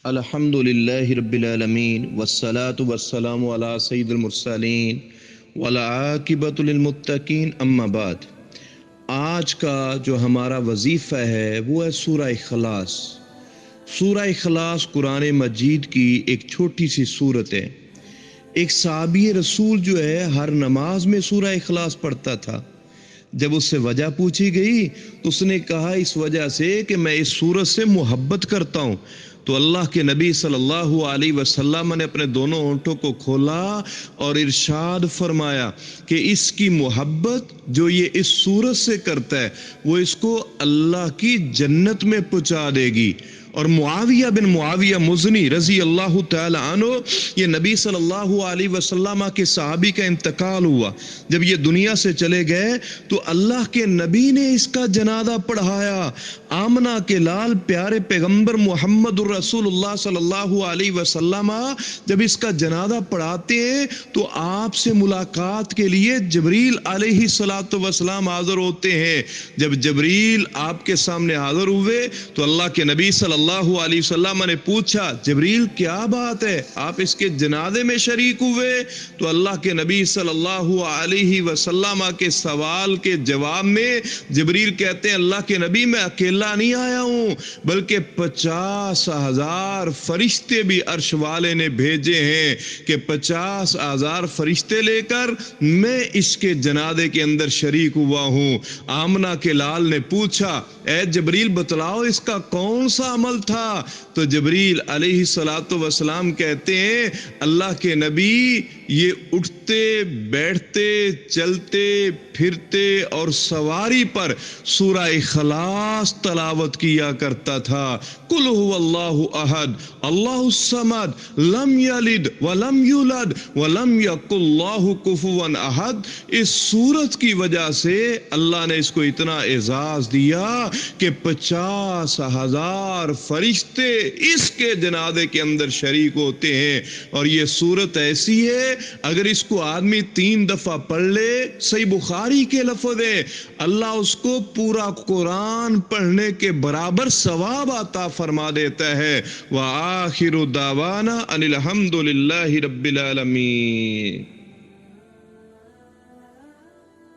الحمد للہ رب العالمین والصلاة والسلام علی سید المرسلین والعاقبۃ للمتقین اما بعد۔ آج کا جو ہمارا وظیفہ ہے وہ ہے سورہ اخلاص۔ سورہ اخلاص قرآن مجید کی ایک چھوٹی سی سورت ہے۔ ایک صحابی رسول جو ہے ہر نماز میں سورہ اخلاص پڑھتا تھا۔ جب اس سے وجہ پوچھی گئی تو اس نے کہا اس وجہ سے کہ میں اس سورت سے محبت کرتا ہوں۔ تو اللہ کے نبی صلی اللہ علیہ وسلم نے اپنے دونوں ہونٹوں کو کھولا اور ارشاد فرمایا کہ اس کی محبت جو یہ اس سورت سے کرتا ہے وہ اس کو اللہ کی جنت میں پہنچا دے گی۔ اور معاویہ بن معاویہ مزنی رضی اللہ تعالی عنہ، یہ نبی صلی اللہ علیہ وسلم کے صحابی کا انتقال ہوا۔ جب یہ دنیا سے چلے گئے تو اللہ کے نبی نے اس کا جنازہ پڑھایا۔ آمنہ کے لال پیارے پیغمبر محمد رسول اللہ صلی اللہ علیہ وسلم جب اس کا جنازہ پڑھاتے ہیں تو آپ سے ملاقات کے لیے جبریل علیہ الصلوۃ والسلام حاضر ہوتے ہیں۔ جب جبریل آپ کے سامنے حاضر ہوئے تو اللہ کے نبی صلی اللہ علیہ وسلم نے پوچھا جبریل کیا بات ہے، آپ اس کے جنازے میں شریک ہوئے؟ تو اللہ کے نبی صلی اللہ علیہ وسلم کے سوال کے جواب میں جبریل کہتے ہیں اللہ کے نبی میں اکیلا نہیں آیا ہوں بلکہ 50,000 فرشتے بھی عرش والے نے بھیجے ہیں کہ 50,000 فرشتے لے کر میں اس کے جنازے کے اندر شریک ہوا ہوں۔ آمنہ کے لال نے پوچھا اے جبریل بتلاؤ اس کا کون سا عمل تھا؟ تو جبریل علیہ الصلوۃ والسلام کہتے ہیں اللہ کے نبی یہ اٹھتے بیٹھتے چلتے پھرتے اور سواری پر سورہ اخلاص تلاوت کیا کرتا تھا۔ قل هو اللہ احد اللہ الصمد لم یلد ولم یولد ولم یکن له کفوا احد۔ اس سورت کی وجہ سے اللہ نے اس کو اتنا اعزاز دیا کہ 50,000 فرشتے اس کے جنازے کے اندر شریک ہوتے ہیں۔ اور یہ سورت ایسی ہے اگر اس کو آدمی 3 دفعہ پڑھ لے، صحیح بخاری کے لفظ ہے، اللہ اس کو پورا قرآن پڑھنے کے برابر ثواب عطا فرما دیتا ہے۔ وآخر دعوانا ان الحمد للہ رب العالمین۔